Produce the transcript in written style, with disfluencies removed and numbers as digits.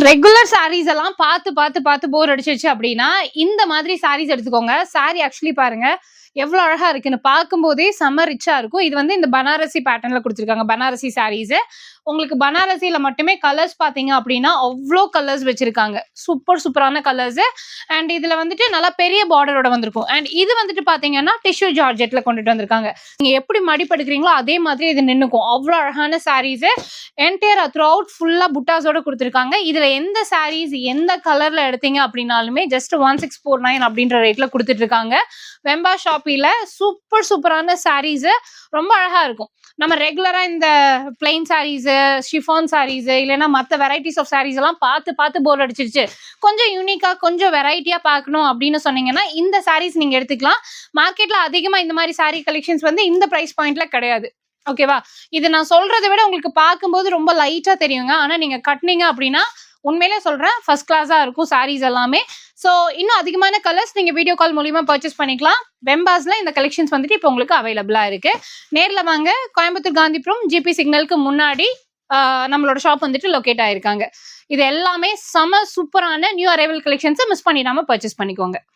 Regular saris எல்லாம் பார்த்து போர் அடிச்சிருச்சு அப்படின்னா இந்த மாதிரி சாரீஸ் எடுத்துக்கோங்க. சாரி ஆக்சுவலி பாருங்க எவ்வளவு அழகா இருக்குன்னு பார்க்கும்போதே செம்ம ரிச்சா இருக்கும். இது வந்து இந்த பனாரசி பேட்டர்ன்ல கொடுத்துருக்காங்க. பனாரசி சாரீஸ் உங்களுக்கு பனாரசியில மட்டுமே கலர்ஸ் பாத்தீங்க அப்படின்னா அவ்வளோ கலர்ஸ் வச்சிருக்காங்க. சூப்பரான கலர்ஸ். அண்ட் இதுல வந்துட்டு நல்லா பெரிய பார்டரோட வந்திருக்கும். அண்ட் இது வந்துட்டு பாத்தீங்கன்னா டிஷ்யூ ஜார்ஜெட்ல கொண்டுட்டு வந்திருக்காங்க. நீங்க எப்படி மடிப்படுக்கிறீங்களோ அதே மாதிரி இது நின்னுக்கும். அவ்வளோ அழகான சாரீஸ். என்டையர் த்ரூ அவுட் ஃபுல்லா புட்டாஸோட கொடுத்துருக்காங்க. இதுல எந்த சாரீஸ் எந்த கலர்ல எடுத்தீங்க அப்படின்னாலுமே ஜஸ்ட் 1649 அப்படின்ற ரேட்ல கொடுத்துட்டு இருக்காங்க. வெம்பா ஷாப்பில சூப்பரான சாரீஸ் ரொம்ப அழகா இருக்கும். நம்ம ரெகுலரா இந்த பிளைன் சாரீஸ், ஷிஃபான் சாரீஸ் இல்லைன்னா மற்ற வெரைட்டிஸ் ஆஃப் சாரீஸ் எல்லாம் பார்த்து போர் அடிச்சிருச்சு, கொஞ்சம் யூனிக்கா கொஞ்சம் வெரைட்டியா பார்க்கணும் அப்படின்னு சொன்னீங்கன்னா இந்த சாரீஸ் நீங்க எடுத்துக்கலாம். மார்க்கெட்ல அதிகமா இந்த மாதிரி சாரீ கலெக்ஷன்ஸ் வந்து இந்த பிரைஸ் பாயிண்ட்ல கிடையாது. ஓகேவா? இது நான் சொல்றதை விட உங்களுக்கு பார்க்கும்போது ரொம்ப லைட்டா தெரியுங்க. ஆனா நீங்க கட்டினீங்க அப்படின்னா உண்மையிலே சொல்றேன் ஃபர்ஸ்ட் கிளாஸா இருக்கும் சாரீஸ் எல்லாமே. ஸோ இன்னும் அதிகமான கலர்ஸ் நீங்க வீடியோ கால் மூலியமா பர்ச்சேஸ் பண்ணிக்கலாம். வெம்பாஸ்ல இந்த கலெக்ஷன்ஸ் வந்துட்டு இப்போ உங்களுக்கு அவைலபிளா இருக்கு. நேர்ல வாங்க. கோயம்புத்தூர் காந்திபுரம் ஜிபி சிக்னலுக்கு முன்னாடி நம்மளோட ஷாப் வந்துட்டு லொகேட் ஆயிருக்காங்க. இது எல்லாமே செம சூப்பரான நியூ அரைவல் கலெக்ஷன்ஸ். மிஸ் பண்ணிடாம பர்ச்சேஸ் பண்ணிக்கோங்க.